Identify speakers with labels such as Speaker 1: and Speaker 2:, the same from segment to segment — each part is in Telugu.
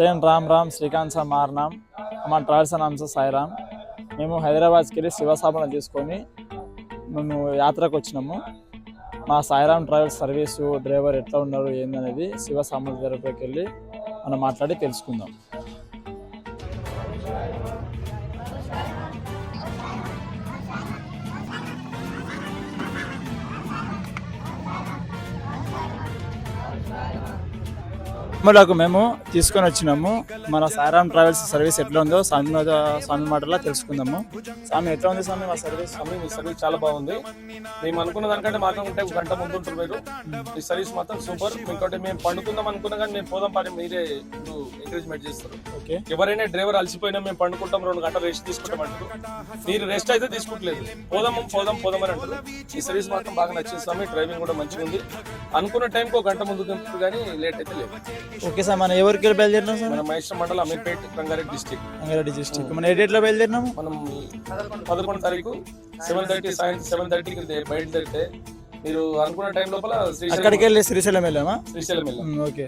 Speaker 1: जैन राम राम श्रीकांत सा मार नाम हमारा ट्रावल्स नाम से साईराम మేము హైదరాబాద్కి వెళ్ళి శివసాబన తీసుకొని మేము యాత్రకు వచ్చినాము. మా సాయిరామ్ ట్రావెల్స్ సర్వీసు డ్రైవర్ ఎట్లా ఉన్నారు ఏందనేది శివసాబన దగ్గరికి వెళ్ళి మనం మాట్లాడి తెలుసుకుందాం. మనకు మేము తీసుకొని వచ్చినాము. మన సాయిరామ్ ట్రావెల్స్ సర్వీస్ ఎట్లా ఉందో స్వామి మాటలా తెలుసుకుందాము. స్వామి ఎట్లా ఉంది స్వామి మా సర్వీస్?
Speaker 2: స్వామి మీ సర్వీస్ చాలా బాగుంది. మేము అనుకున్న దానికంటే మాత్రం ఉంటే ఒక గంట ముందు ఉంటారు మీరు. ఈ సర్వీస్ మాత్రం సూపర్. ఇంకోటి మేము పండుకుందాం అనుకున్నా కానీ మేము పోదాం పాటి మీరే ఎంకరేజ్మెంట్ చేస్తారు.
Speaker 1: ఓకే,
Speaker 2: ఎవరైనా డ్రైవర్ అలసిపోయినా మేము పండుకుంటాం 2 గంటలు రెస్ట్ తీసుకుంటాం అంటారు. మీరు రెస్ట్ అయితే తీసుకుంటలేదు. పోదాం అని అంటారు. ఈ సర్వీస్ మాత్రం బాగా నచ్చింది స్వామి. డ్రైవింగ్ కూడా మంచిగా ఉంది. అనుకున్న టైంకి ఒక గంట ముందు దింపుతుంది కానీ లేట్ అయితే లేదు.
Speaker 1: ఓకే సార్, మన ఎవరికి బయలుదేరినాం సార్?
Speaker 2: మన మహేశ్వరం మండలం అమీర్పేట్ రంగారెడ్డి డిస్ట్రిక్ట్.
Speaker 1: మన ఏ డేట్లో బయలుదేరినాము?
Speaker 2: మనం 11 తారీఖు 7:30 సాయంత్రం 7:30కి బయలుదేరితే మీరు అనుకున్న టైం లోపల
Speaker 1: అక్కడికి వెళ్ళి శ్రీశైలం వెళ్ళామా?
Speaker 2: శ్రీశైలం వెళ్ళాం.
Speaker 1: ఓకే,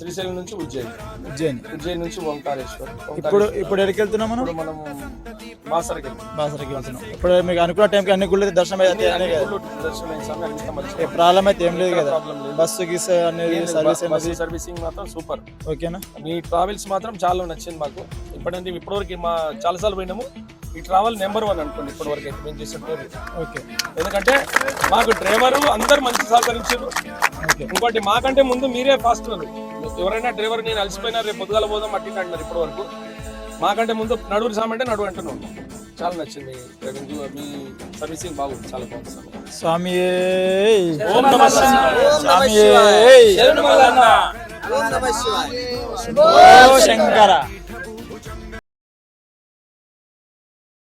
Speaker 2: శ్రీశైలం నుంచి ఉజ్జయిని నుంచి ఓంకారేశ్వర్.
Speaker 1: ఇప్పుడు ఎక్కడికి వెళ్తున్నాం మనం?
Speaker 2: మనం బాసరకి
Speaker 1: వెళ్తున్నాం. ఇప్పుడు మీకు అనుకున్న టైంకి అన్ని గుళ్ళు దర్శనం అయితే ప్రాబ్లం అయితే ఏం లేదు కదా? బస్సు గీస్ అనేది
Speaker 2: సర్వీసింగ్ మాత్రం సూపర్.
Speaker 1: ఓకేనా?
Speaker 2: మీ ట్రావెల్స్ మాత్రం చాలా నచ్చింది మాకు. ఇప్పటివరకు మా చాలాసార్లు పోయినాము. ఈ ట్రావెల్ నెంబర్ 1 అనుకోండి ఇప్పటివరకు అయితే మేము చేసే టూర్.
Speaker 1: ఓకే,
Speaker 2: ఎందుకంటే మాకు డ్రైవరు అందరు మంచి సహకరించారు. ఇంకోటి మాకంటే ముందు మీరే ఫాస్ట్. ఎవరైనా డ్రైవర్ నేను అలసిపోయినా రేపు పొద్దుగాల పోదాం అట్టి అంటున్నారు. ఇప్పటి వరకు మాకంటే ముందు నడువురు సామంటే నడువు అంటున్నాం. చాలా నచ్చింది డ్రైవింగ్. మీ సర్వీసింగ్ బాగుంది, చాలా బాగుంది స్వామి.
Speaker 1: శంకర.